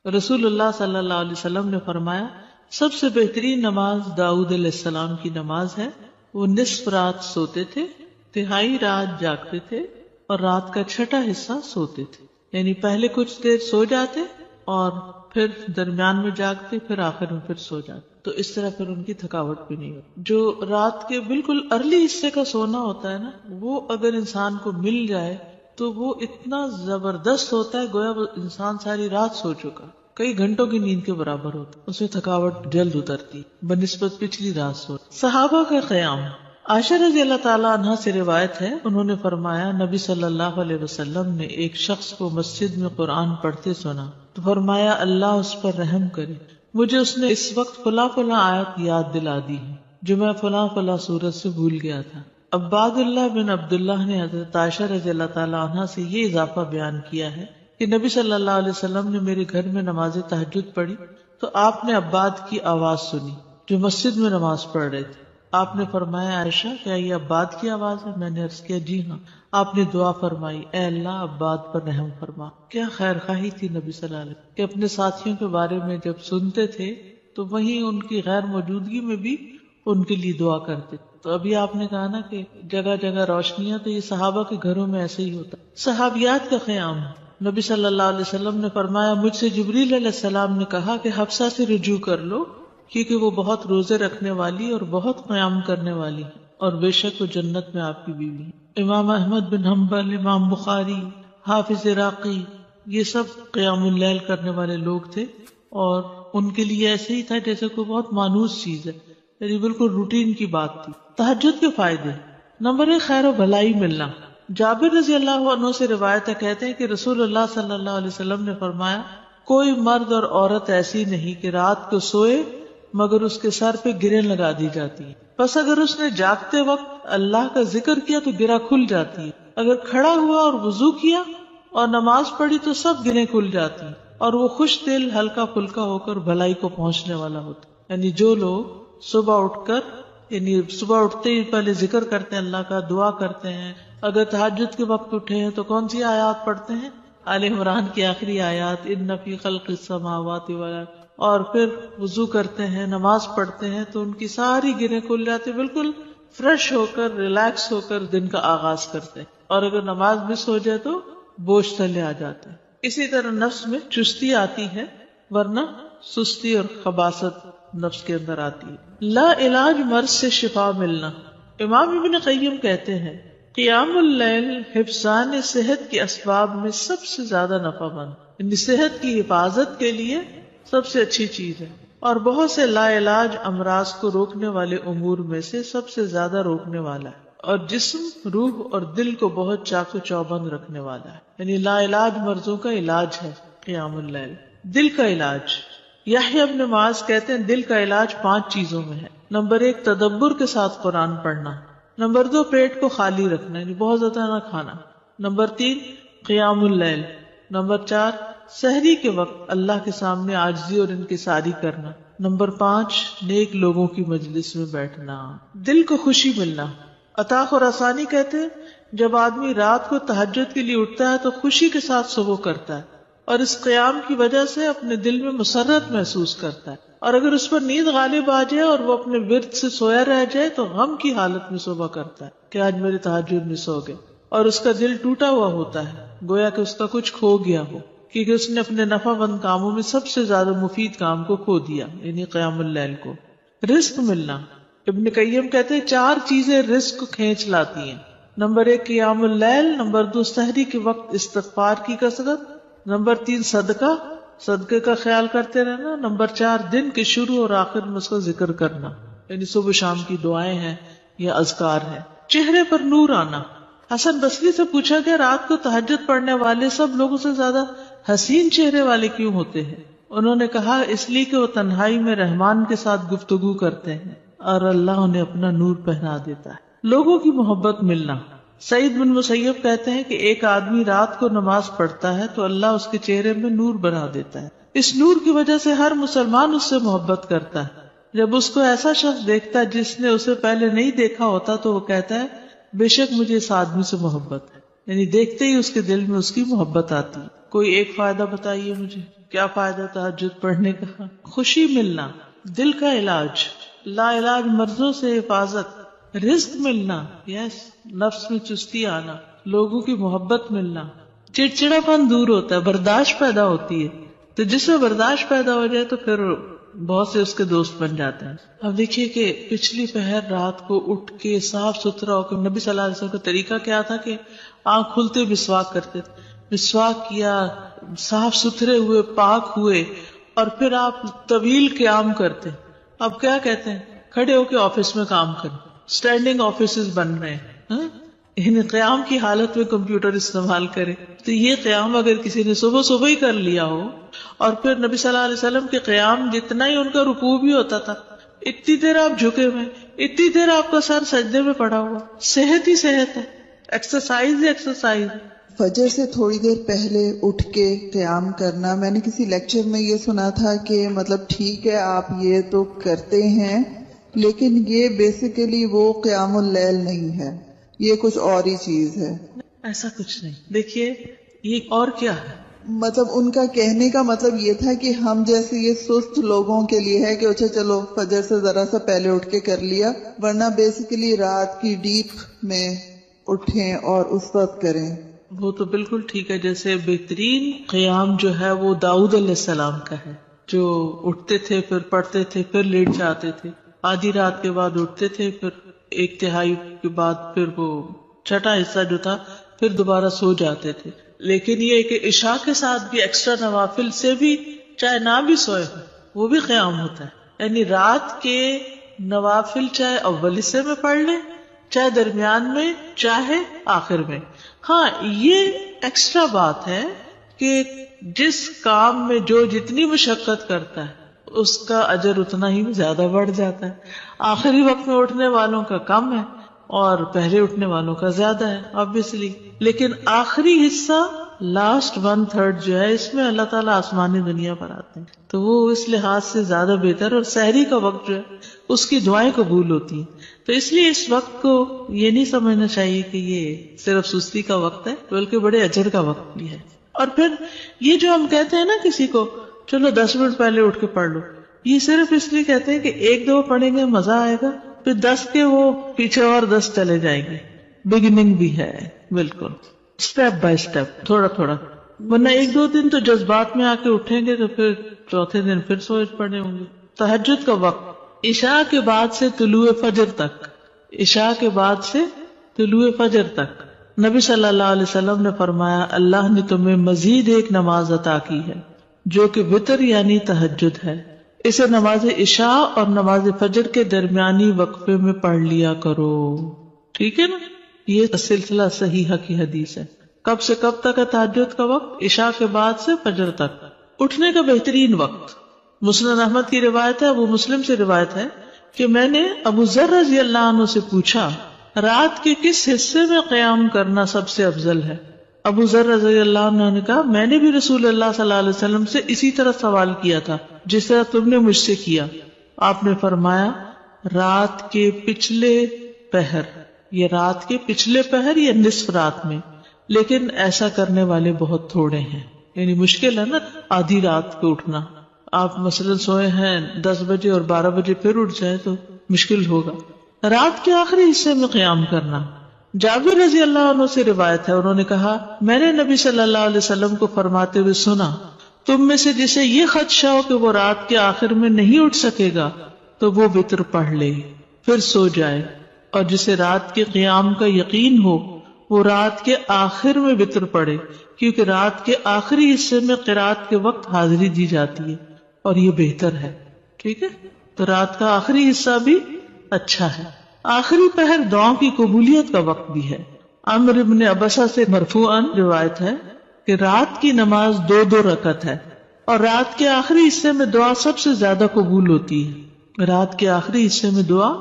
رسول اللہ صلی اللہ علیہ وسلم نے فرمایا سب سے بہترین نماز داؤد علیہ السلام کی نماز ہے. وہ نصف رات سوتے تھے، تہائی رات جاگتے تھے اور رات کا چھٹا حصہ سوتے تھے. یعنی پہلے کچھ دیر سو جاتے اور پھر درمیان میں جاگتے، پھر آخر میں پھر سو جاتے. تو اس طرح پھر ان کی تھکاوٹ بھی نہیں ہوتی. جو رات کے بالکل ارلی حصے کا سونا ہوتا ہے نا، وہ اگر انسان کو مل جائے تو وہ اتنا زبردست ہوتا ہے گویا وہ انسان ساری رات سو چکا، کئی گھنٹوں کی نیند کے برابر ہوتا، اس میں تھکاوٹ جلد اترتی بنسبت پچھلی رات سو. صحابہ کا قیام. عائشہ رضی اللہ تعالیٰ عنہ سے روایت ہے، انہوں نے فرمایا نبی صلی اللہ علیہ وسلم نے ایک شخص کو مسجد میں قرآن پڑھتے سنا تو فرمایا اللہ اس پر رحم کرے، مجھے اس نے اس وقت فلاں فلاں آیت یاد دلا دی ہے جو میں فلاں فلاں سورت سے بھول گیا تھا. عباد اللہ بن عبداللہ نے حضرت عائشہ رضی اللہ تعالیٰ عنہ سے یہ اضافہ بیان کیا ہے کہ نبی صلی اللہ علیہ وسلم نے میرے گھر میں نماز تہجد پڑھی تو آپ نے عباد کی آواز سنی جو مسجد میں نماز پڑھ رہے تھے. آپ نے فرمایا عائشہ کیا یہ عباد کی آواز ہے؟ میں نے عرض کیا جی ہاں. آپ نے دعا فرمائی اے اللہ عباد پر رحم فرما. کیا خیر خواہی تھی نبی صلی اللہ علیہ وسلم کہ اپنے ساتھیوں کے بارے میں جب سنتے تھے تو وہیں ان کی غیر موجودگی میں بھی ان کے لیے دعا کرتے. تو ابھی آپ نے کہا نا کہ جگہ جگہ روشنیاں، تو یہ صحابہ کے گھروں میں ایسے ہی ہوتا. صحابیات کا قیام. نبی صلی اللہ علیہ وسلم نے فرمایا مجھ سے جبریل علیہ السلام نے کہا کہ حفصہ سے رجوع کر لو کیونکہ وہ بہت روزے رکھنے والی اور بہت قیام کرنے والی ہے اور بے شک وہ جنت میں آپ کی بیوی ہے. امام احمد بن حنبل، امام بخاری، حافظ عراقی، یہ سب قیام اللیل کرنے والے لوگ تھے اور ان کے لیے ایسے ہی تھا جیسے کوئی بہت مانوس چیز ہے، یعنی بالکل روٹین کی بات تھی. تہجد کے فائدے. نمبر 1 خیر و بھلائی ملنا. جابر رضی اللہ عنہ سے روایت ہے، کہتے ہیں کہ رسول اللہ صلی اللہ علیہ وسلم نے فرمایا کوئی مرد اور عورت ایسی نہیں کہ رات کو سوئے مگر اس کے سر پہ گریں لگا دی جاتی ہے. بس اگر اس نے جاگتے وقت اللہ کا ذکر کیا تو گرہ کھل جاتی ہے، اگر کھڑا ہوا اور وضو کیا اور نماز پڑھی تو سب گریں کھل جاتی ہیں اور وہ خوش دل ہلکا پھلکا ہو کر بھلائی کو پہنچنے والا ہوتا. یعنی جو لوگ صبح اٹھ کر صبح اٹھتے ہی پہلے ذکر کرتے ہیں، اللہ کا دعا کرتے ہیں، اگر تہجد کے وقت اٹھے ہیں تو کون سی آیات پڑھتے ہیں؟ آل عمران کی آخری آیات ان فی خلق السماوات والارض، اور پھر وضو کرتے ہیں، نماز پڑھتے ہیں تو ان کی ساری گرہیں کھل جاتی، بالکل فریش ہو کر ریلیکس ہو کر دن کا آغاز کرتے ہیں. اور اگر نماز مس ہو جائے تو بوجھ تلے آ جاتے ہیں. اسی طرح نفس میں چستی آتی ہے ورنہ سستی اور خباثت نفس کے اندر آتی ہے. لا علاج مرض سے شفا ملنا. امام ابن قیم کہتے ہیں قیام اللیل حفظان صحت کے اسباب میں سب سے زیادہ نفع مند، یعنی صحت کی حفاظت کے لیے سب سے اچھی چیز ہے اور بہت سے لا علاج امراض کو روکنے والے امور میں سے سب سے زیادہ روکنے والا ہے اور جسم، روح اور دل کو بہت چاق و چوبند رکھنے والا ہے. یعنی لا علاج مرضوں کا علاج ہے قیام اللیل. دل کا علاج. یحییٰ ابن معاذ کہتے ہیں دل کا علاج 5 چیزوں میں ہے. نمبر 1 تدبر کے ساتھ قرآن پڑھنا. نمبر 2 پیٹ کو خالی رکھنا، یعنی بہت زیادہ نہ کھانا. نمبر 3 قیام اللیل. نمبر 4 سحری کے وقت اللہ کے سامنے عاجزی اور انکساری کرنا. نمبر 5 نیک لوگوں کی مجلس میں بیٹھنا. دل کو خوشی ملنا. عطا خراسانی کہتے ہیں جب آدمی رات کو تہجد کے لیے اٹھتا ہے تو خوشی کے ساتھ صبح کرتا ہے اور اس قیام کی وجہ سے اپنے دل میں مسرت محسوس کرتا ہے، اور اگر اس پر نیند غالب آ جائے اور وہ اپنے ورد سے سویا رہ جائے تو غم کی حالت میں صبح کرتا ہے کہ آج میرے تہجد میں سو گئے، اور اس کا دل ٹوٹا ہوا ہوتا ہے گویا کہ اس کا کچھ کھو گیا ہو، کیونکہ اس نے اپنے نفع بند کاموں میں سب سے زیادہ مفید کام کو کھو دیا، یعنی قیام اللیل کو. رزق ملنا. ابن قیم کہتے ہیں 4 چیزیں رزق کو کھینچ لاتی ہیں. نمبر 1 قیام اللیل. نمبر 2 سحری کے وقت استغفار کی کثرت. نمبر 3 صدقے کا خیال کرتے رہنا. نمبر 4 دن کے شروع اور آخر میں اس کا ذکر کرنا، یعنی صبح شام کی دعائیں ہیں یا اذکار ہیں. چہرے پر نور آنا. حسن بصری سے پوچھا گیا رات کو تہجد پڑھنے والے سب لوگوں سے زیادہ حسین چہرے والے کیوں ہوتے ہیں؟ انہوں نے کہا اس لیے کہ وہ تنہائی میں رحمان کے ساتھ گفتگو کرتے ہیں اور اللہ انہیں اپنا نور پہنا دیتا ہے. لوگوں کی محبت ملنا. سعید بن مسیب کہتے ہیں کہ ایک آدمی رات کو نماز پڑھتا ہے تو اللہ اس کے چہرے میں نور بنا دیتا ہے. اس نور کی وجہ سے ہر مسلمان اس سے محبت کرتا ہے. جب اس کو ایسا شخص دیکھتا ہے جس نے اسے پہلے نہیں دیکھا ہوتا تو وہ کہتا ہے بے شک مجھے اس آدمی سے محبت ہے، یعنی دیکھتے ہی اس کے دل میں اس کی محبت آتی ہے. کوئی ایک فائدہ بتائیے مجھے. کیا فائدہ تہجد پڑھنے کا؟ خوشی ملنا، دل کا علاج، لا علاج مرضوں سے حفاظت، رزق ملنا، یس، نفس میں چستی آنا، لوگوں کی محبت ملنا، چڑچڑا پن دور ہوتا ہے، برداشت پیدا ہوتی ہے. تو جس میں برداشت پیدا ہو جائے تو پھر بہت سے اس کے دوست بن جاتے ہیں. اب دیکھیے کہ پچھلی پہر رات کو اٹھ کے صاف ستھرا ہو کے، نبی صلی اللہ علیہ وسلم کا طریقہ کیا تھا کہ آنکھ کھلتے مسواک کرتے تھے، مسواک کیا، صاف ستھرے ہوئے، پاک ہوئے، اور پھر آپ طویل قیام کرتے. اب کیا کہتے ہیں، کھڑے ہو کے آفس میں کام کریں، اسٹینڈنگ آفیسز بن رہے ہیں، یعنی قیام کی حالت میں کمپیوٹر استعمال کرے. تو یہ قیام اگر کسی نے صبح صبح ہی کر لیا ہو، اور پھر نبی صلی اللہ علیہ وسلم کے قیام جتنا ہی ان کا رکوع بھی ہوتا تھا، اتنی دیر آپ جھکے ہوئے، اتنی دیر آپ کا سر سجدے میں پڑا ہوا، صحت ہی صحت ہے، ایکسرسائز ہی ایکسرسائز. فجر سے تھوڑی دیر پہلے اٹھ کے قیام کرنا، میں نے کسی لیکچر میں یہ سنا تھا کہ مطلب ٹھیک ہے آپ یہ تو کرتے ہیں، لیکن یہ بیسیکلی وہ قیام اللیل نہیں ہے، یہ کچھ اور ہی چیز ہے. ایسا کچھ نہیں. دیکھیے یہ اور کیا ہے، مطلب ان کا کہنے کا مطلب یہ تھا کہ ہم جیسے یہ سست لوگوں کے لیے ہے کہ اچھا چلو فجر سے ذرا سا پہلے اٹھ کے کر لیا، ورنہ بیسیکلی رات کی ڈیپ میں اٹھیں اور اس وقت کریں. وہ تو بالکل ٹھیک ہے. جیسے بہترین قیام جو ہے وہ داؤد علیہ السلام کا ہے، جو اٹھتے تھے پھر پڑھتے تھے پھر لیٹ جاتے تھے، آدھی رات کے بعد اٹھتے تھے، پھر ایک تہائی کے بعد پھر وہ چھٹا حصہ جو تھا پھر دوبارہ سو جاتے تھے. لیکن یہ کہ عشاء کے ساتھ بھی ایکسٹرا نوافل سے بھی چاہے نہ بھی سوئے ہو وہ بھی قیام ہوتا ہے. یعنی رات کے نوافل چاہے اول حصے میں پڑھ لیں، چاہے درمیان میں، چاہے آخر میں. ہاں یہ ایکسٹرا بات ہے کہ جس کام میں جو جتنی مشقت کرتا ہے اس کا اجر اتنا ہی زیادہ بڑھ جاتا ہے. آخری وقت میں اٹھنے والوں کا کم ہے اور پہلے اٹھنے والوں کا زیادہ ہے obviously. لیکن آخری حصہ لاسٹ 1/3 جو ہے اس میں اللہ تعالیٰ آسمانی دنیا پر آتے ہیں، تو وہ اس لحاظ سے زیادہ بہتر. اور سحری کا وقت جو ہے اس کی دعائیں قبول ہوتی ہیں. تو اس لیے اس وقت کو یہ نہیں سمجھنا چاہیے کہ یہ صرف سستی کا وقت ہے، بلکہ بڑے اجر کا وقت بھی ہے. اور پھر یہ جو ہم کہتے ہیں نا کسی کو چلو 10 منٹ پہلے اٹھ کے پڑھ لو، یہ صرف اس لیے کہتے ہیں کہ ایک دو پڑھیں گے مزہ آئے گا، پھر 10 کے وہ پیچھے اور 10 چلے جائیں گے. بگننگ بھی ہے، بالکل اسٹیپ بائی اسٹیپ، تھوڑا تھوڑا. ورنہ ایک دو دن تو جذبات میں آ کے اٹھیں گے تو پھر چوتھے دن پھر سوچ پڑے ہوں گے. تہجد کا وقت عشاء کے بعد سے طلوع فجر تک، عشاء کے بعد سے طلوع فجر تک. نبی صلی اللہ علیہ وسلم نے فرمایا اللہ نے تمہیں مزید ایک نماز عطا کی ہے جو کہ وتر یعنی تہجد ہے، اسے نماز عشاء اور نماز فجر کے درمیانی وقفے میں پڑھ لیا کرو. ٹھیک ہے نا، یہ سلسلہ صحیحہ کی حدیث ہے. کب سے کب تک ہے تہجد کا وقت؟ عشاء کے بعد سے فجر تک. اٹھنے کا بہترین وقت مسند احمد کی روایت ہے، ابو مسلم سے روایت ہے کہ میں نے ابو ذر رضی اللہ عنہ سے پوچھا رات کے کس حصے میں قیام کرنا سب سے افضل ہے؟ ابو ذر رضی اللہ عنہ نے کہا میں نے بھی رسول اللہ صلی اللہ علیہ وسلم سے اسی طرح سوال کیا تھا جس طرح تم نے مجھ سے کیا. آپ نے فرمایا رات کے پچھلے پہر، یہ رات کے پچھلے پہر یا نصف رات میں، لیکن ایسا کرنے والے بہت تھوڑے ہیں. یعنی مشکل ہے نا آدھی رات کو اٹھنا. آپ مثلا سوئے ہیں 10 بجے اور 12 بجے پھر اٹھ جائے تو مشکل ہوگا. رات کے آخری حصے میں قیام کرنا. جابر رضی اللہ عنہ سے روایت ہے، انہوں نے کہا میں نے نبی صلی اللہ علیہ وسلم کو فرماتے ہوئے سنا تم میں سے جسے یہ خدشہ ہو کہ وہ رات کے آخر میں نہیں اٹھ سکے گا تو وہ وتر پڑھ لے پھر سو جائے، اور جسے رات کے قیام کا یقین ہو وہ رات کے آخر میں وتر پڑھے، کیونکہ رات کے آخری حصے میں قرات کے وقت حاضری دی جاتی ہے اور یہ بہتر ہے. ٹھیک ہے، تو رات کا آخری حصہ بھی اچھا ہے. آخری پہر دعاؤں کی قبولیت کا وقت بھی ہے. عمرو بن ابسہ سے مرفوعاً روایت ہے کہ رات کی نماز 2 رکعت ہے اور رات کے آخری حصے میں دعا سب سے زیادہ قبول ہوتی ہے. رات کے آخری حصے میں دعا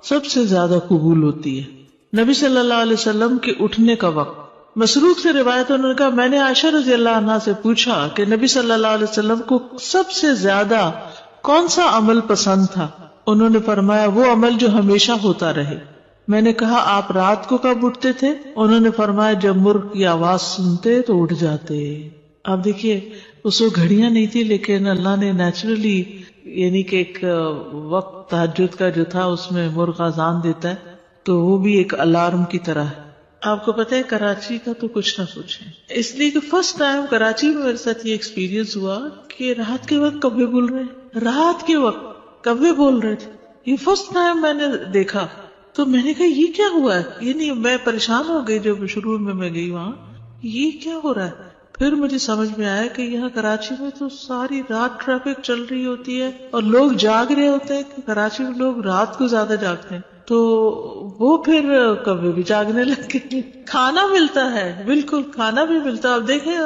سب سے زیادہ قبول ہوتی ہے. نبی صلی اللہ علیہ وسلم کے اٹھنے کا وقت. مسروق سے روایت انہوں نے کہا میں نے عائشہ رضی اللہ عنہا سے پوچھا کہ نبی صلی اللہ علیہ وسلم کو سب سے زیادہ کون سا عمل پسند تھا؟ انہوں نے فرمایا وہ عمل جو ہمیشہ ہوتا رہے. میں نے کہا آپ رات کو کب اٹھتے تھے؟ انہوں نے فرمایا جب مرغ کی آواز سنتے تو اٹھ جاتے. آپ دیکھیے اس وقت گھڑیاں نہیں تھی، لیکن اللہ نے نیچرلی یعنی کہ ایک وقت تہجد کا جو تھا اس میں مرغ اذان دیتا ہے، تو وہ بھی ایک الارم کی طرح ہے. آپ کو پتہ ہے کراچی کا تو کچھ نہ پوچھیں، اس لیے کہ فرسٹ ٹائم کراچی میں میرے ساتھ یہ ایکسپیرینس ہوا کہ رات کے وقت کبھی بول رہے ہیں، رات کے وقت کبھی بول رہے تھے. یہ فرسٹ ٹائم میں نے دیکھا، تو میں نے کہا یہ کیا ہوا ہے، یعنی میں پریشان ہو گئی جب شروع میں گئی وہاں، یہ کیا ہو رہا ہے. پھر مجھے سمجھ میں آیا کہ یہاں کراچی میں تو ساری رات ٹریفک چل رہی ہوتی ہے اور لوگ جاگ رہے ہوتے ہیں، کہ کراچی میں لوگ رات کو زیادہ جاگتے ہیں، تو وہ پھر کبھی بھی جاگنے لگے. کھانا ملتا ہے، بالکل کھانا بھی ملتا ہے. اب دیکھیں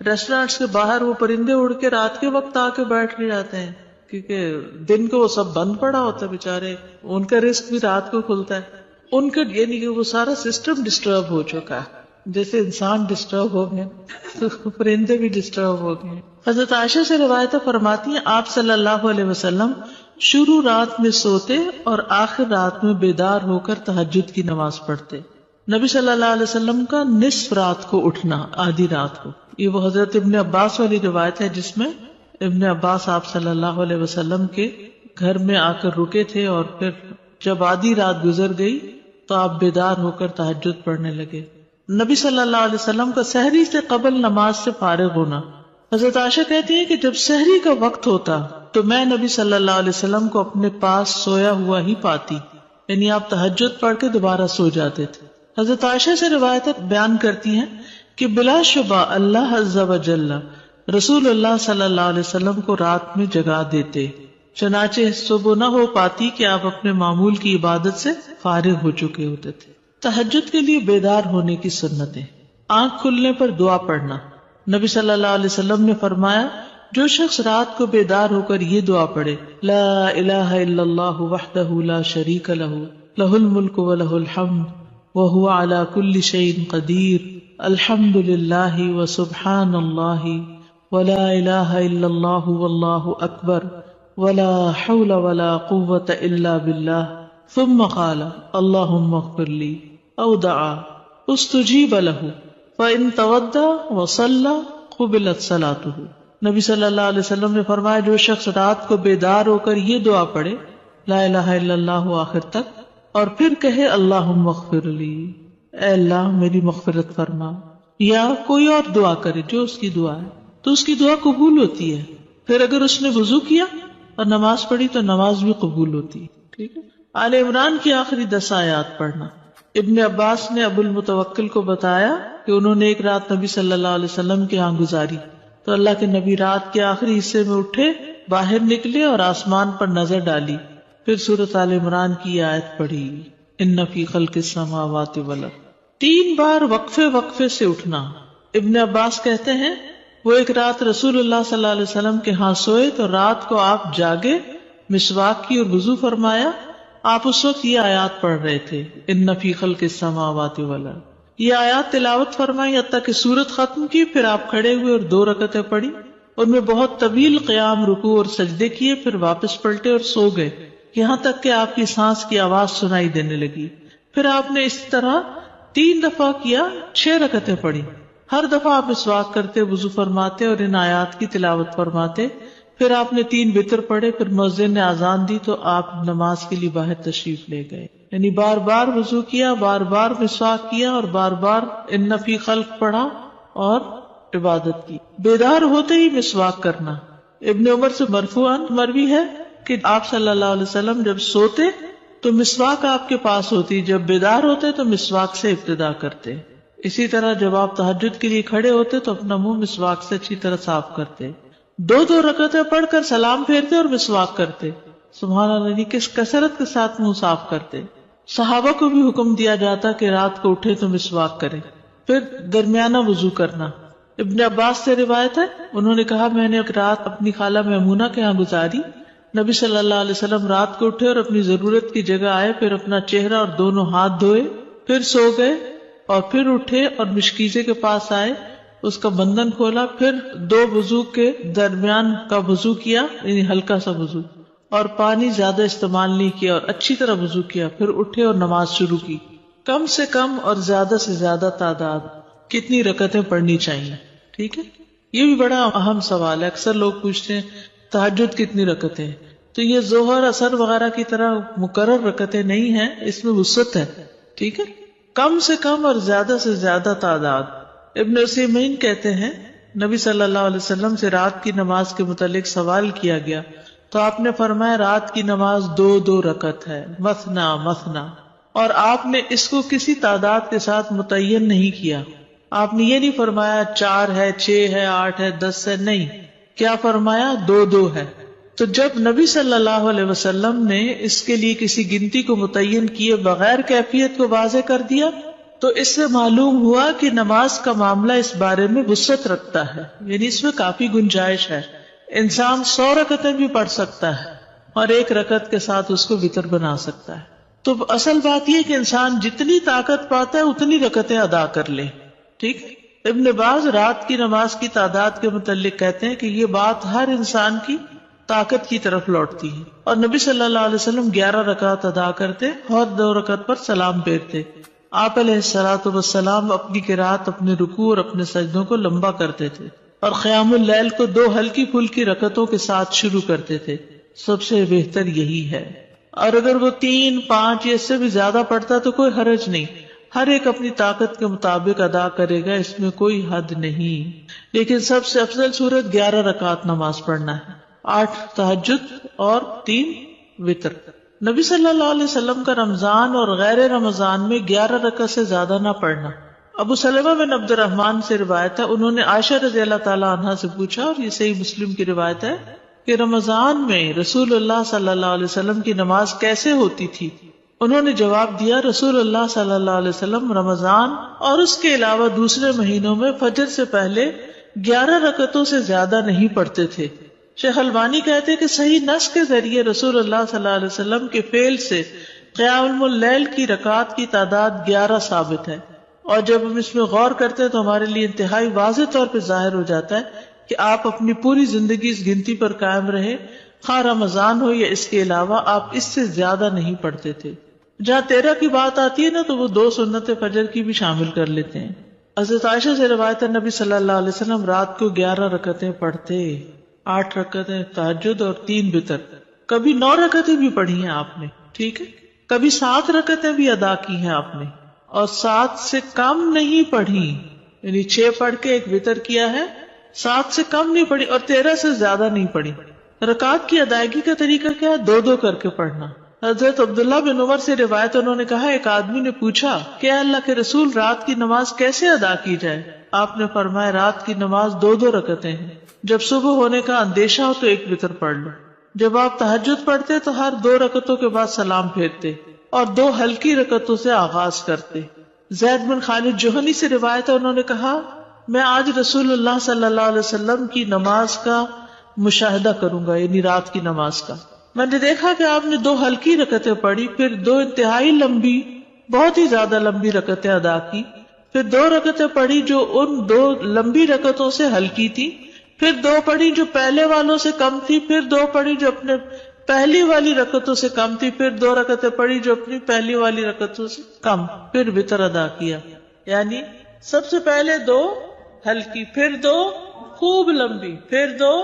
ریسٹورینٹس کے باہر وہ پرندے اڑ کے رات کے وقت آ کے بیٹھ کے جاتے ہیں، کیونکہ دن کو وہ سب بند پڑا ہوتا ہے بیچارے، ان کا رزق بھی رات کو کھلتا ہے. ان کا یعنی کہ وہ سارا سسٹم ڈسٹرب ہو چکا ہے، جیسے انسان ڈسٹرب ہو گئے تو پرندے بھی ڈسٹرب ہو گئے. حضرت عائشہ سے روایتیں فرماتی ہیں آپ صلی اللہ علیہ وسلم شروع رات میں سوتے اور آخر رات میں بیدار ہو کر تہجد کی نماز پڑھتے. نبی صلی اللہ علیہ وسلم کا نصف رات کو اٹھنا، آدھی رات کو، یہ وہ حضرت ابن عباس والی روایت ہے جس میں ابن عباس آپ صلی اللہ علیہ وسلم کے گھر میں آ کر رکے تھے، اور پھر جب آدھی رات گزر گئی تو آپ بیدار ہو کر تہجد پڑھنے لگے. نبی صلی اللہ علیہ وسلم کا سحری سے قبل نماز سے فارغ ہونا. حضرت عائشہ کہتی ہیں کہ جب سحری کا وقت ہوتا تو میں نبی صلی اللہ علیہ وسلم کو اپنے پاس سویا ہوا ہی پاتی، یعنی آپ تہجد پڑھ کے دوبارہ سو جاتے تھے. حضرت عائشہ سے روایت بیان کرتی ہیں کہ بلا شبہ اللہ عز و جل رسول اللہ صلی اللہ علیہ وسلم کو رات میں جگا دیتے، چنانچہ صبح نہ ہو پاتی کہ آپ اپنے معمول کی عبادت سے فارغ ہو چکے ہوتے تھے. تہجد کے لیے بیدار ہونے کی سنتیں. آنکھ کھلنے پر دعا پڑھنا. نبی صلی اللہ علیہ وسلم نے فرمایا جو شخص رات کو بیدار ہو کر یہ دعا پڑھے، لا الہ الا اللہ وحدہ لا شریک لہ لہ الملک ولہ الحمد وہو علی کل شیء قدیر الحمد للہ وسبحان اللہ ولا الہ الا اللہ واللہ اکبر ولا حول ولا قوة الا باللہ ثم قال اللہم اغفر لی او دعا استجیب لہ فإن تودع وصلى قبلت صلاته. نبی صلی اللہ علیہ وسلم نے فرمایا جو شخص رات کو بیدار ہو کر یہ دعا پڑھے لا الہ الا اللہ آخر تک، اور پھر کہے اللہم اغفر لی، اے اللہ میری مغفرت فرما، یا کوئی اور دعا کرے جو اس کی دعا ہے، تو اس کی دعا قبول ہوتی ہے. پھر اگر اس نے وضو کیا اور نماز پڑھی تو نماز بھی قبول ہوتی ہے. ٹھیک ہے. آل عمران کی آخری 10 آیات پڑھنا. ابن عباس نے ابو المتوکل کو بتایا کہ انہوں نے ایک رات نبی صلی اللہ علیہ وسلم کے ہاں گزاری، تو اللہ کے نبی رات کے آخری حصے میں اٹھے، باہر نکلے اور آسمان پر نظر ڈالی، پھر سورۃ آل عمران کی آیت پڑھی ان فی خلق السماوات والارض. 3 بار وقفے سے اٹھنا. ابن عباس کہتے ہیں وہ ایک رات رسول اللہ صلی اللہ علیہ وسلم کے ہاں سوئے تو رات کو آپ جاگے، مسواک کی اور وضو فرمایا. آپ اس وقت یہ آیات پڑھ رہے تھے ان فی خلق السماوات والارض. یہ آیات تلاوت فرمائی حتیٰ کہ سورت ختم کی، پھر آپ کھڑے ہوئے اور 2 رکعتیں پڑھی، ان میں بہت طویل قیام، رکوع اور سجدے کیے، پھر واپس پلٹے اور سو گئے، یہاں تک کہ آپ کی سانس کی آواز سنائی دینے لگی. پھر آپ نے اس طرح 3 دفعہ کیا، 6 رکعتیں پڑھی. ہر دفعہ آپ مسواک کرتے، وضو فرماتے اور ان آیات کی تلاوت فرماتے. پھر آپ نے 3 وتر پڑھے، پھر مؤذن نے اذان دی تو آپ نماز کے لیے باہر تشریف لے گئے. یعنی بار بار وضو کیا، بار بار مسواک کیا اور بار بار ان فی خلق پڑھا اور عبادت کی. بیدار ہوتے ہی مسواک کرنا. ابن عمر سے مرفوعاً مروی ہے کہ آپ صلی اللہ علیہ وسلم جب سوتے تو مسواک آپ کے پاس ہوتی، جب بیدار ہوتے تو مسواک سے ابتدا کرتے. اسی طرح جب آپ تہجد کے لیے کھڑے ہوتے تو اپنا منہ مسواک سے اچھی طرح صاف کرتے. 2 رکعتیں پڑھ کر سلام پھیرتے اور مسواک کرتے. سبحان اللہ، کس کثرت کے ساتھ منہ صاف کرتے. صحابہ کو بھی حکم دیا جاتا کہ رات کو اٹھے تو مسواک کرے. پھر درمیانہ وضو کرنا. ابن عباس سے روایت ہے انہوں نے کہا میں نے ایک رات اپنی خالہ میمونہ کے ہاں گزاری. نبی صلی اللہ علیہ وسلم رات کو اٹھے اور اپنی ضرورت کی جگہ آئے، پھر اپنا چہرہ اور دونوں ہاتھ دھوئے، پھر سو گئے اور پھر اٹھے اور مشکیزے کے پاس آئے، اس کا بندھن کھولا، پھر 2 وضو کے درمیان کا وضو کیا، یعنی ہلکا سا وضو، اور پانی زیادہ استعمال نہیں کیا اور اچھی طرح وضو کیا. پھر اٹھے اور نماز شروع کی. کم سے کم اور زیادہ سے زیادہ تعداد کتنی رکعتیں پڑھنی چاہیے. ٹھیک ہے، یہ بھی بڑا اہم سوال ہے. اکثر لوگ پوچھتے ہیں تہجد کتنی رکعتیں ہیں؟ تو یہ ظہر اثر وغیرہ کی طرح مقرر رکعتیں نہیں ہیں، اس میں وسعت ہے. ٹھیک ہے، کم سے کم اور زیادہ سے زیادہ تعداد. ابن عثیمین کہتے ہیں نبی صلی اللہ علیہ وسلم سے رات کی نماز کے متعلق سوال کیا گیا تو آپ نے فرمایا رات کی نماز 2 رکعت ہے، مثنا مثنا، اور آپ نے اس کو کسی تعداد کے ساتھ متعین نہیں کیا. آپ نے یہ نہیں فرمایا 4 ہے، 6 ہے، 8 ہے، 10 ہے، نہیں. کیا فرمایا؟ 2 ہے. تو جب نبی صلی اللہ علیہ وسلم نے اس کے لیے کسی گنتی کو متعین کیے بغیر کیفیت کو واضح کر دیا تو اس سے معلوم ہوا کہ نماز کا معاملہ اس بارے میں وسعت رکھتا ہے، یعنی اس میں کافی گنجائش ہے. انسان 100 رکعتیں بھی پڑھ سکتا ہے اور 1 رکعت کے ساتھ اس کو وتر بنا سکتا ہے. تو اصل بات یہ کہ انسان جتنی طاقت پاتا ہے اتنی رکعتیں ادا کر لے. ٹھیک. ابن باز رات کی نماز کی تعداد کے متعلق کہتے ہیں کہ یہ بات ہر انسان کی طاقت کی طرف لوٹتی ہے، اور نبی صلی اللہ علیہ وسلم 11 رکعت ادا کرتے اور 2 رکعت پر سلام پھیرتے. آپ علیہ الصلوۃ والسلام اپنی قرات، اپنے رکوع اور اپنے سجدوں کو لمبا کرتے تھے اور قیام اللیل کو 2 ہلکی پھلکی رکعتوں کے ساتھ شروع کرتے تھے. سب سے بہتر یہی ہے، اور اگر وہ 3، 5 یا اس سے بھی زیادہ پڑھتا تو کوئی حرج نہیں. ہر ایک اپنی طاقت کے مطابق ادا کرے گا، اس میں کوئی حد نہیں. لیکن سب سے افضل صورت 11 رکعت نماز پڑھنا ہے، 8 تہجد اور 3 وتر. نبی صلی اللہ علیہ وسلم کا رمضان اور غیر رمضان میں 11 رکعت سے زیادہ نہ پڑھنا. ابو سلمہ بن عبد الرحمن سے روایت ہے، انہوں نے عائشہ رضی اللہ تعالی عنہا سے پوچھا، اور یہ صحیح مسلم کی روایت ہے، کہ رمضان میں رسول اللہ صلی اللہ علیہ وسلم کی نماز کیسے ہوتی تھی؟ انہوں نے جواب دیا، رسول اللہ صلی اللہ علیہ وسلم رمضان اور اس کے علاوہ دوسرے مہینوں میں فجر سے پہلے 11 رکعتوں سے زیادہ نہیں پڑھتے تھے. شیخ البانی کہتے ہیں کہ صحیح نص کے ذریعے رسول اللہ صلی اللہ علیہ وسلم کے فعل سے قیام اللیل کی رکعات کی تعداد 11 ثابت ہے، اور جب ہم اس میں غور کرتے ہیں تو ہمارے لیے انتہائی واضح طور پہ ظاہر ہو جاتا ہے کہ آپ اپنی پوری زندگی اس گنتی پر قائم رہے، خواہ رمضان ہو یا اس کے علاوہ آپ اس سے زیادہ نہیں پڑھتے تھے. جہاں 13 کی بات آتی ہے نا تو وہ 2 سنت فجر کی بھی شامل کر لیتے ہیں. حضرت عائشہ سے روایت ہے، نبی صلی اللہ علیہ وسلم رات کو 11 رکعتیں پڑھتے، 8 رکعتیں تہجد اور 3 وتر. کبھی 9 رکعتیں بھی پڑھی ہیں آپ نے. ٹھیک ہے، کبھی 7 رکعتیں بھی ادا کی ہیں آپ نے، اور 7 سے کم نہیں پڑھی، یعنی 6 پڑھ کے 1 وتر کیا ہے، 7 سے کم نہیں پڑھی اور 13 سے زیادہ نہیں پڑھی. رکعات کی ادائیگی کا طریقہ کیا ہے؟ 2 کر کے پڑھنا. حضرت عبداللہ بن عمر سے روایت، انہوں نے کہا ایک آدمی نے پوچھا کہ اللہ کے رسول رات کی نماز کیسے ادا کی جائے؟ آپ نے فرمایا رات کی نماز 2 رکعتیں ہیں، جب صبح ہونے کا اندیشہ ہو تو 1 وتر پڑھ لو. جب آپ تہجد پڑھتے تو ہر 2 رکعتوں کے بعد سلام پھیرتے اور 2 ہلکی رکعتوں سے آغاز کرتے. زید بن خالد جوہنی سے روایت ہے، انہوں نے کہا میں آج رسول اللہ صلی اللہ علیہ وسلم کی نماز کا مشاہدہ کروں گا، یعنی رات کی نماز کا. میں نے دیکھا کہ آپ نے 2 ہلکی رکعتیں پڑھی، پھر 2 انتہائی لمبی، بہت ہی زیادہ لمبی رکعتیں ادا کی، پھر 2 رکعتیں پڑھی جو ان 2 لمبی رکعتوں سے ہلکی تھی، پھر 2 پڑھی جو پہلے والوں سے کم تھی، پھر 2 پڑھی جو اپنے پہلی والی رکعتوں سے کم تھی، پھر 2 رکعتیں پڑھی جو اپنی پہلی والی رکعتوں سے کم، پھر وتر ادا کیا. یعنی سب سے پہلے 2 ہلکی، پھر 2 خوب لمبی، پھر 2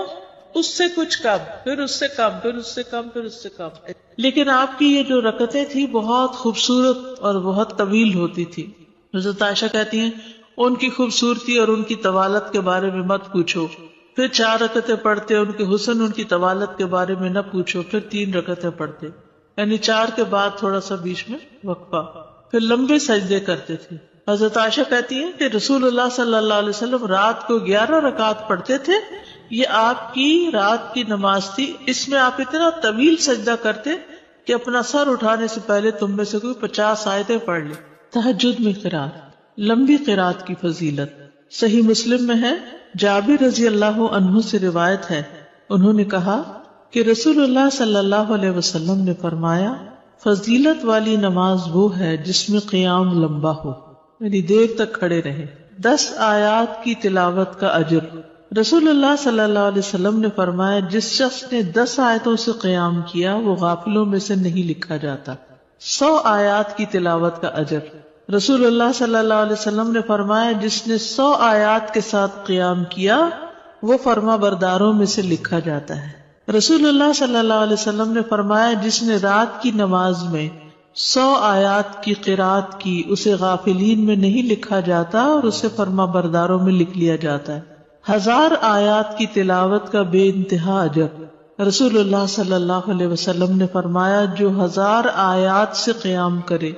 اس سے کچھ کم، پھر اس سے کم، پھر اس سے کم، پھر اس سے کم. لیکن آپ کی یہ جو رکعتیں تھی بہت خوبصورت اور بہت طویل ہوتی تھی. حضرت عائشہ کہتی ہیں ان کی خوبصورتی اور ان کی طوالت کے بارے میں مت پوچھو. پھر 4 رکعتیں پڑھتے، ان کے حسن، ان کی طوالت کے بارے میں نہ پوچھو. پھر 3 رکعتیں پڑھتے، یعنی 4 کے بعد تھوڑا سا بیچ میں وقفہ، پھر لمبے سجدے کرتے تھے. حضرت عائشہ کہتی ہیں کہ رسول اللہ صلی اللہ علیہ وسلم رات کو 11 رکعت پڑھتے تھے. یہ آپ کی رات کی نماز تھی، اس میں آپ اتنا طویل سجدہ کرتے کہ اپنا سر اٹھانے سے پہلے تم میں سے کوئی 50 آیتیں پڑھ لے. تہجد میں قرات، لمبی قرات کی فضیلت صحیح مسلم میں ہے. جابر رضی اللہ عنہ سے روایت ہے، انہوں نے کہا کہ رسول اللہ صلی اللہ علیہ وسلم نے فرمایا فضیلت والی نماز وہ ہے جس میں قیام لمبا ہو، یعنی دیر تک کھڑے رہے. 10 آیات کی تلاوت کا اجر. رسول اللہ صلی اللہ علیہ وسلم نے فرمایا جس شخص نے 10 آیتوں سے قیام کیا وہ غافلوں میں سے نہیں لکھا جاتا. 100 آیات کی تلاوت کا اجر. رسول اللہ صلی اللہ علیہ وسلم نے فرمایا جس نے 100 آیات کے ساتھ قیام کیا وہ فرما برداروں میں سے لکھا جاتا ہے۔ رسول اللہ صلی اللہ علیہ وسلم نے فرمایا جس نے رات کی نماز میں 100 آیات کی قرات کی اسے غافلین میں نہیں لکھا جاتا اور اسے فرما برداروں میں لکھ لیا جاتا ہے۔ 1000 آیات کی تلاوت کا بے انتہا اجر۔ رسول اللہ صلی اللہ علیہ وسلم نے فرمایا جو 1000 آیات سے قیام کرے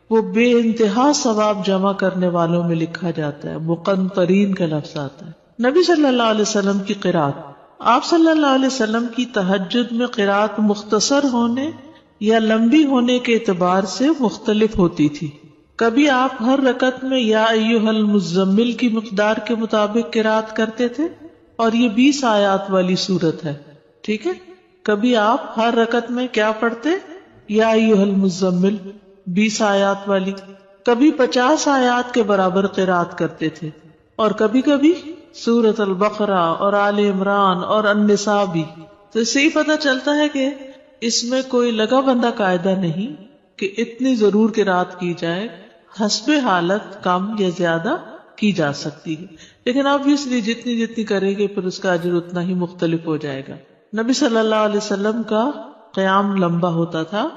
وہ بے انتہا ثواب جمع کرنے والوں میں لکھا جاتا ہے۔ مقنطرین کا لفظ آتا ہے۔ نبی صلی اللہ علیہ وسلم کی قرات، آپ صلی اللہ علیہ وسلم کی تہجد میں قرات مختصر ہونے یا لمبی ہونے کے اعتبار سے مختلف ہوتی تھی۔ کبھی آپ ہر رکعت میں یا ایھا المزمل کی مقدار کے مطابق قرات کرتے تھے اور یہ 20 آیات والی سورت ہے، ٹھیک ہے۔ کبھی آپ ہر رکعت میں کیا پڑھتے؟ یا ایھا المزمل 20 آیات والی، کبھی 50 آیات کے برابر قرات کرتے تھے، اور کبھی کبھی سورۃ البقرہ اور آل عمران اور النساء بھی۔ تو اس سے ہی پتہ چلتا ہے کہ اس میں کوئی لگا بندہ قاعدہ نہیں کہ اتنی ضرور قرات کی جائے، حسب حالت کم یا زیادہ کی جا سکتی ہے، لیکن obviously جتنی کریں گے پھر اس کا اجر اتنا ہی مختلف ہو جائے گا۔ نبی صلی اللہ علیہ وسلم کا قیام لمبا ہوتا تھا۔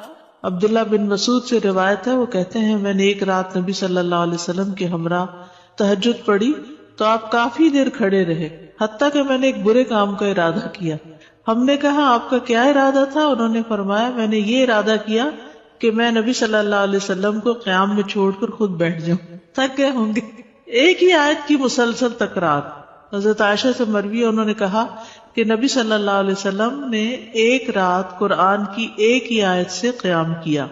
عبداللہ بن مسعود سے روایت ہے، وہ کہتے ہیں میں نے ایک رات نبی صلی اللہ علیہ وسلم کے ہمراہ تہجد پڑھی تو آپ کافی دیر کھڑے رہے، حتیٰ کہ میں نے ایک برے کام کا ارادہ کیا۔ ہم نے کہا آپ کا کیا ارادہ تھا؟ انہوں نے فرمایا میں نے یہ ارادہ کیا کہ میں نبی صلی اللہ علیہ وسلم کو قیام میں چھوڑ کر خود بیٹھ جاؤں، تھک گئے ہوں گے۔ ایک ہی آیت کی مسلسل تکرار۔ حضرت عائشہ سے مروی ہے، انہوں نے کہا کہ نبی صلی اللہ علیہ وسلم نے ایک رات قرآن کی ایک ہی آیت سے قیام کیا،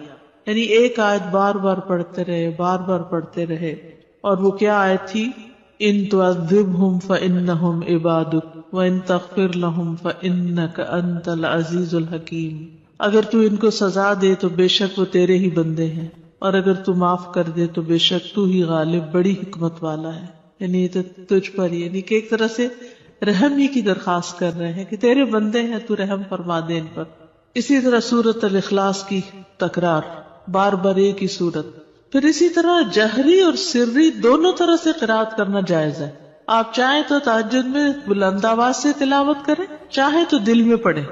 یعنی ایک آیت بار بار پڑھتے رہے، اور وہ کیا آیت تھی؟ ان تعذبہم فانہم عبادک وان تغفر لہم فانک انت العزیز الحکیم۔ اگر تو ان کو سزا دے تو بے شک وہ تیرے ہی بندے ہیں، اور اگر تو معاف کر دے تو بے شک تو ہی غالب بڑی حکمت والا ہے۔ یعنی یہ تو تجھ پر، یعنی کہ ایک طرح سے رحم ہی کی درخواست کر رہے ہیں کہ تیرے بندے ہیں، تو رحم فرما دے ان پر۔ اسی طرح سورۃ الاخلاص کی تکرار، بار بار ایک ہی سورت۔ پھر اسی طرح جہری اور سری دونوں طرح سے قرات کرنا جائز ہے۔ آپ چاہیں تو تہجد میں بلند آواز سے تلاوت کریں، چاہیں تو دل میں پڑھیں۔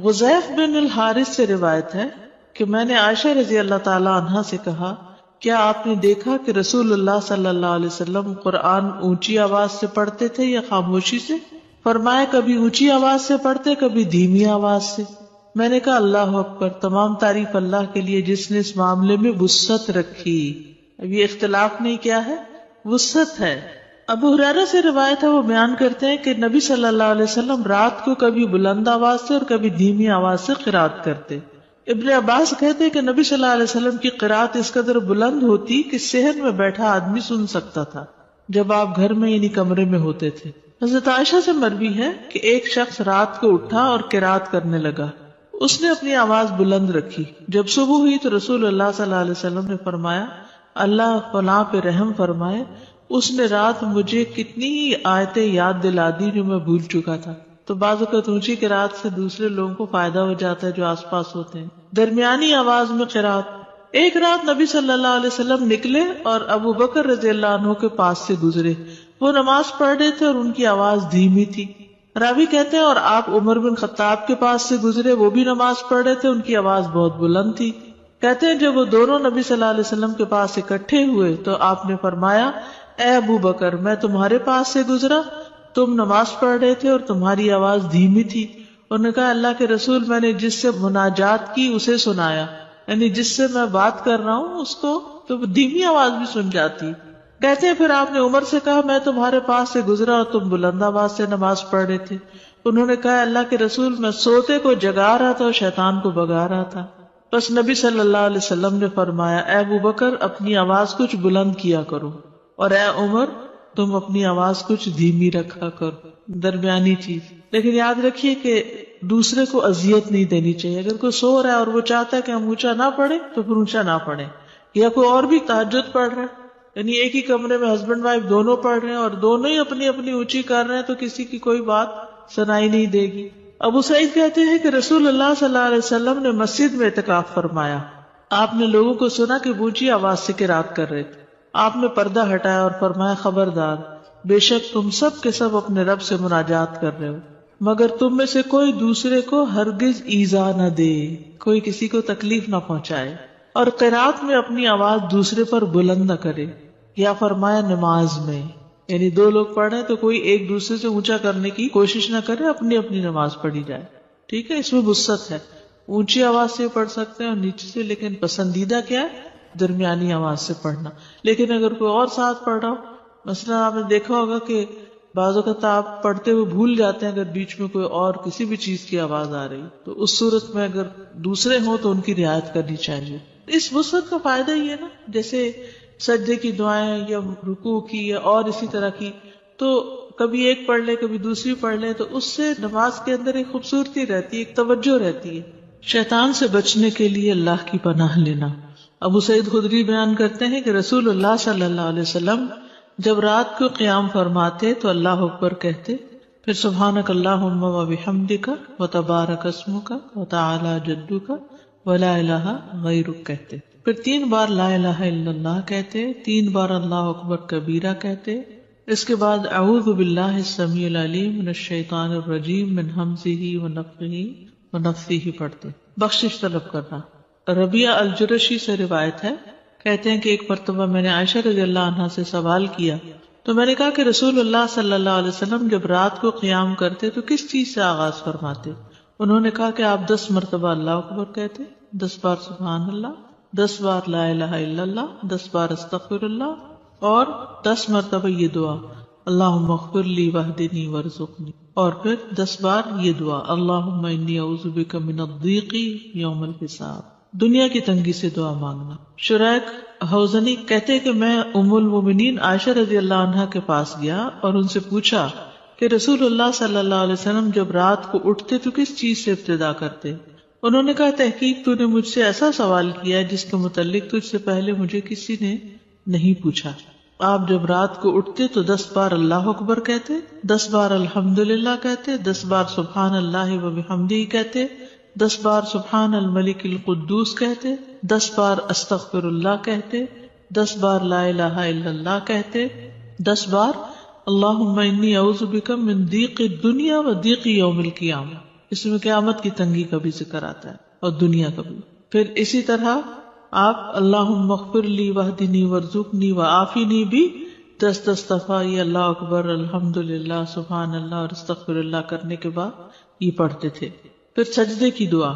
غزیف بن الحارث سے روایت ہے کہ میں نے عائشہ رضی اللہ تعالی عنہا سے کہا کیا آپ نے دیکھا کہ رسول اللہ صلی اللہ علیہ وسلم قرآن اونچی آواز سے پڑھتے تھے یا خاموشی سے؟ فرمایا کبھی اونچی آواز سے پڑھتے، کبھی دھیمی آواز سے۔ میں نے کہا اللہ اکبر، تمام تعریف اللہ کے لیے جس نے اس معاملے میں وسعت رکھی۔ اب یہ اختلاف نہیں، کیا ہے؟ وسعت ہے۔ ابو ہریرہ سے روایت ہے، وہ بیان کرتے ہیں کہ نبی صلی اللہ علیہ وسلم رات کو کبھی بلند آواز سے اور کبھی دھیمی آواز سے قرات کرتے۔ ابن عباس کہتے ہیں کہ نبی صلی اللہ علیہ وسلم کی قرات اس قدر بلند ہوتی کہ صحن میں بیٹھا آدمی سن سکتا تھا جب آپ گھر میں یعنی کمرے میں ہوتے تھے۔ حضرت عائشہ سے مروی ہے کہ ایک شخص رات کو اٹھا اور قرات کرنے لگا، اس نے اپنی آواز بلند رکھی۔ جب صبح ہوئی تو رسول اللہ صلی اللہ علیہ وسلم نے فرمایا اللہ فلاں پہ رحم فرمائے، اس نے رات مجھے کتنی آیتیں یاد دلا دی جو میں بھول چکا تھا۔ تو بعض اوقات اونچی قرات سے دوسرے لوگوں کو فائدہ ہو جاتا ہے جو آس پاس ہوتے ہیں۔ درمیانی آواز میں قرات۔ ایک رات نبی صلی اللہ علیہ وسلم نکلے اور ابو بکر رضی اللہ عنہ کے پاس سے گزرے، وہ نماز پڑھ رہے تھے اور ان کی آواز دھیمی تھی۔ راوی کہتے ہیں اور آپ عمر بن خطاب کے پاس سے گزرے، وہ بھی نماز پڑھ رہے تھے، ان کی آواز بہت بلند تھی۔ کہتے ہیں جب وہ دونوں نبی صلی اللہ علیہ وسلم کے پاس اکٹھے ہوئے تو آپ نے فرمایا اے ابو بکر، میں تمہارے پاس سے گزرا، تم نماز پڑھ رہے تھے اور تمہاری آواز دھیمی تھی۔ انہوں نے کہا اللہ کے رسول، میں نے جس سے مناجات کی اسے سنایا، یعنی جس سے میں بات کر رہا ہوں اس کو تو دھیمی آواز بھی سن جاتی۔ کہتے ہیں پھر آپ نے عمر سے کہا میں تمہارے پاس سے گزرا اور تم بلند آواز سے نماز پڑھ رہے تھے۔ انہوں نے کہا اللہ کے رسول، میں سوتے کو جگا رہا تھا اور شیطان کو بگا رہا تھا۔ بس نبی صلی اللہ علیہ وسلم نے فرمایا اے ابو بکر، اپنی آواز کچھ بلند کیا کرو، اور اے عمر، تم اپنی آواز کچھ دھیمی رکھا کرو، درمیانی چیز۔ لیکن یاد رکھیے کہ دوسرے کو اذیت نہیں دینی چاہیے۔ اگر کوئی سو رہا ہے اور وہ چاہتا ہے کہ ہم اونچا نہ پڑھیں تو پھر اونچا نہ پڑھیں، یا کوئی اور بھی تہجد پڑھ رہا ہے، یعنی ایک ہی کمرے میں ہسبینڈ وائف دونوں پڑھ رہے ہیں اور دونوں ہی اپنی اپنی اونچی کر رہے ہیں تو کسی کی کوئی بات سنائی نہیں دے گی۔ ابو سعید کہتے ہیں کہ رسول اللہ صلی اللہ علیہ وسلم نے مسجد میں اعتکاف فرمایا، آپ نے لوگوں کو سنا کہ اونچی آواز سے قرات کر رہے تھے، آپ نے پردہ ہٹایا اور فرمایا خبردار، بے شک تم سب کے سب اپنے رب سے مناجات کر رہے ہو، مگر تم میں سے کوئی دوسرے کو ہرگز ایذا نہ دے، کوئی کسی کو تکلیف نہ پہنچائے، اور قرات میں اپنی آواز دوسرے پر بلند نہ کرے، یا فرمایا نماز میں، یعنی دو لوگ پڑھ رہے ہیں تو کوئی ایک دوسرے سے اونچا کرنے کی کوشش نہ کرے، اپنی اپنی نماز پڑھی جائے. ٹھیک ہے، اس میں وسعت ہے، اونچی آواز سے پڑھ سکتے ہیں اور نیچے سے، لیکن پسندیدہ کیا ہے؟ درمیانی آواز سے پڑھنا. لیکن اگر کوئی اور ساتھ پڑھ رہا ہو، مثلا آپ نے دیکھا ہوگا کہ بعض اوقات آپ پڑھتے ہوئے بھول جاتے ہیں اگر بیچ میں کوئی اور کسی بھی چیز کی آواز آ رہی، تو اس صورت میں اگر دوسرے ہوں تو ان کی رعایت کرنی چاہیے. اس وسعت کا فائدہ یہ ہے نا، جیسے سجدے کی دعائیں یا رکوع کی یا اور اسی طرح کی، تو کبھی ایک پڑھ لے کبھی دوسری پڑھ لے، تو اس سے نماز کے اندر ایک خوبصورتی رہتی ہے، ایک توجہ رہتی ہے. شیطان سے بچنے کے لیے اللہ کی پناہ لینا. ابو سعید خدری بیان کرتے ہیں کہ رسول اللہ صلی اللہ علیہ وسلم جب رات کو قیام فرماتے تو اللہ اکبر کہتے، پھر سبحانک اللہم و بحمدک و تبارک اسمک و تعالی جدک و لا الہ غیرک کہتے، پھر 3 بار لا الہ الا اللہ کہتے، 3 بار اللہ اکبر کبیرہ کہتے، اس کے بعد اعوذ باللہ السمیع العلیم من الشیطان الرجیم من ہمزہ ونفخہ ونفثہ پڑھتے. بخشش طلب کرنا. ربیعہ الجرشی سے روایت ہے، کہتے ہیں کہ ایک مرتبہ میں نے عائشہ رضی اللہ عنہا سے سوال کیا تو میں نے کہا کہ رسول اللہ صلی اللہ علیہ وسلم جب رات کو قیام کرتے تو کس چیز سے آغاز فرماتے؟ انہوں نے کہا کہ آپ 10 مرتبہ اللہ اکبر کہتے، 10 بار سبحان اللہ، 10 بار لا الہ الا اللہ، 10 بار استغفر اللہ، اور 10 مرتبہ یہ دعا اللہم اغفر لی واہدنی وارزقنی، اور پھر 10 بار یہ دعا اللہم انی اعوذ بک من الضیق یوم الحساب، دنیا کی تنگی سے دعا مانگنا. شریک حوزنی کہتے کہ میں ام المومنین عائشہ رضی اللہ عنہا کے پاس گیا اور ان سے پوچھا کہ رسول اللہ صلی اللہ علیہ وسلم جب رات کو اٹھتے تو کس چیز سے ابتدا کرتے؟ انہوں نے کہا تحقیق تو نے مجھ سے ایسا سوال کیا جس کے متعلق تجھ سے پہلے مجھے کسی نے نہیں پوچھا. آپ جب رات کو اٹھتے تو 10 بار اللہ اکبر کہتے، 10 بار الحمدللہ کہتے، 10 بار سبحان اللہ و بحمدہ کہتے، 10 بار سبحان الملک القدوس کہتے، 10 بار استغفر اللہ کہتے، 10 بار لا الہ الا اللہ کہتے، 10 بار اللہم انی اعوذ بک من ضیق الدنیا و ضیق یوم القیامہ. اس میں قیامت کی تنگی کا بھی ذکر آتا ہے اور دنیا کا بھی. پھر اسی طرح آپ اللہم اغفر لی واہدنی وارزقنی وعافنی بھی 10 دفعہ یہ اللہ اکبر الحمدللہ سبحان اللہ اور استغفر اللہ کرنے کے بعد یہ پڑھتے تھے. پھر سجدے کی دعا